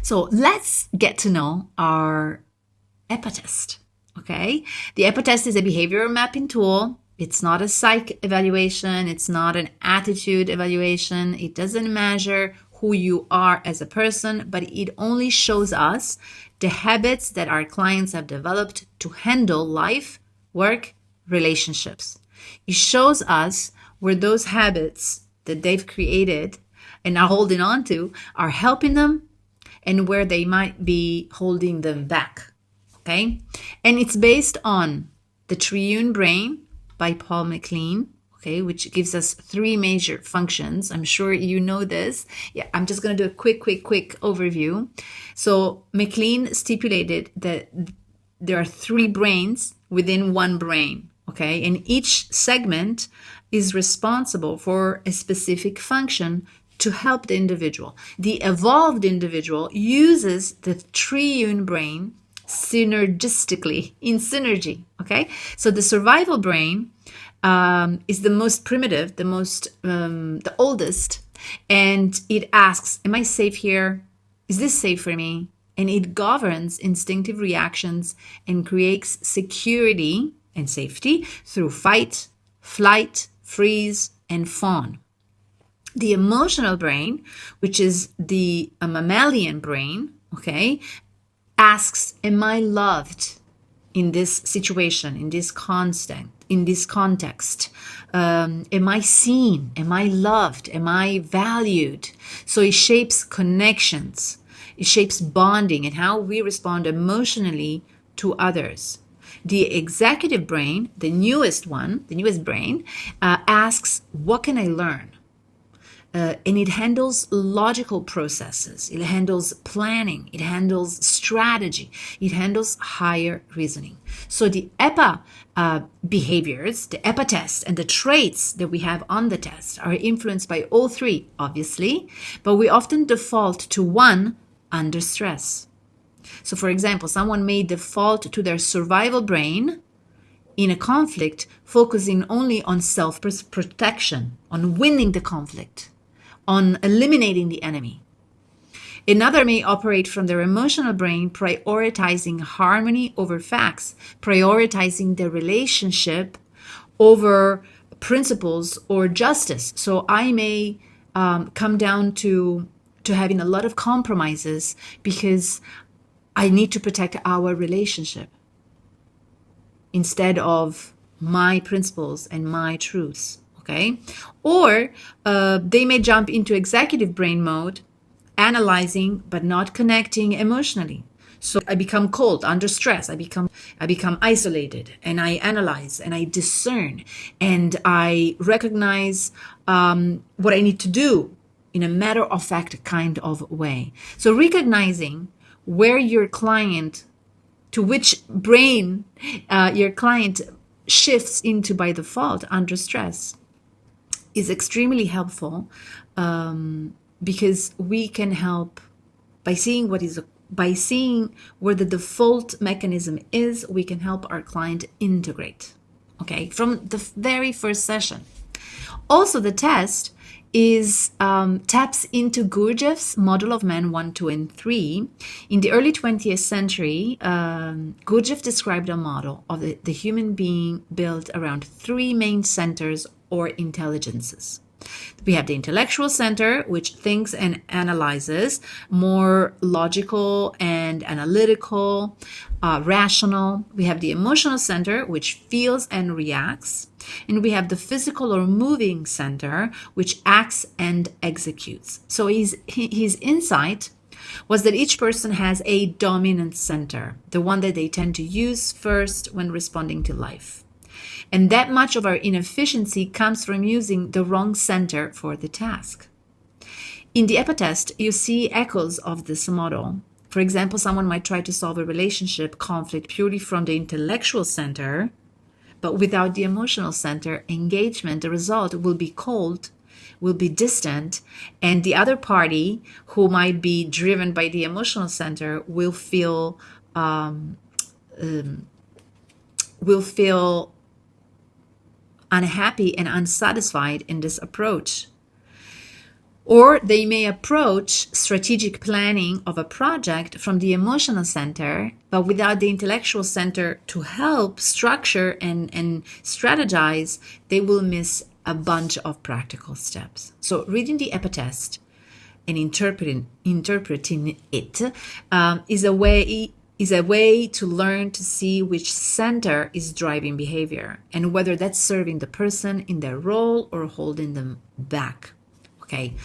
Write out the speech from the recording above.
So let's get to know our EPA test. Okay, the EPA test is a behavioral mapping tool. It's not a psych evaluation. It's not an attitude evaluation. It doesn't measure who you are as a person, but it only shows us the habits that our clients have developed to handle life, work, relationships. It shows us where those habits that they've created and are holding on to are helping them and where they might be holding them back. Okay, and it's based on the Triune Brain by Paul MacLean, okay, which gives us 3 major functions. I'm sure you know this. Yeah, I'm just going to do a quick overview. So MacLean stipulated that there are 3 brains within one brain, okay, and each segment is responsible for a specific function to help the individual. The evolved individual uses the Triune Brain synergistically, in synergy, okay? So the survival brain is the most primitive, the oldest, and it asks, am I safe here? Is this safe for me? And it governs instinctive reactions and creates security and safety through fight, flight, freeze, and fawn. The emotional brain, which is the mammalian brain, okay, asks, am I loved in this situation, in this context? Am I seen? Am I loved? Am I valued? So it shapes connections. It shapes bonding and how we respond emotionally to others. The executive brain, the newest brain, asks, what can I learn? And it handles logical processes. It handles planning. It handles strategy. It handles higher reasoning. So the EPA behaviors, the EPA test, and the traits that we have on the test are influenced by all 3, obviously, but we often default to one under stress. So for example, someone may default to their survival brain in a conflict, focusing only on self-protection, on winning the conflict, on eliminating the enemy. Another may operate from their emotional brain, prioritizing harmony over facts, prioritizing the relationship over principles or justice. So I may come down to having a lot of compromises because I need to protect our relationship instead of my principles and my truths. Okay, or they may jump into executive brain mode, analyzing but not connecting emotionally. So I become cold under stress. I become isolated, and I analyze and I discern and I recognize what I need to do in a matter of fact kind of way. So recognizing where your client, to which brain your client shifts into by default under stress, is extremely helpful because we can help by seeing where the default mechanism is. We can help our client integrate, okay, from the very first session. Also, the test is taps into Gurdjieff's model of man 1, 2, and 3. In the early 20th century, Gurdjieff described a model of the human being built around 3 main centers or intelligences. We have the intellectual center, which thinks and analyzes, more logical and analytical, rational. We have the emotional center, which feels and reacts. And we have the physical or moving center, which acts and executes. So his insight was that each person has a dominant center, the one that they tend to use first when responding to life. And that much of our inefficiency comes from using the wrong center for the task. In the EPA test, you see echoes of this model. For example, someone might try to solve a relationship conflict purely from the intellectual center, but without the emotional center engagement. The result will be cold, will be distant, and the other party, who might be driven by the emotional center, will feel unhappy and unsatisfied in this approach. Or they may approach strategic planning of a project from the emotional center, but without the intellectual center to help structure and strategize, they will miss a bunch of practical steps. So reading the EPA test and interpreting it is a way to learn to see which center is driving behavior and whether that's serving the person in their role or holding them back. Okay.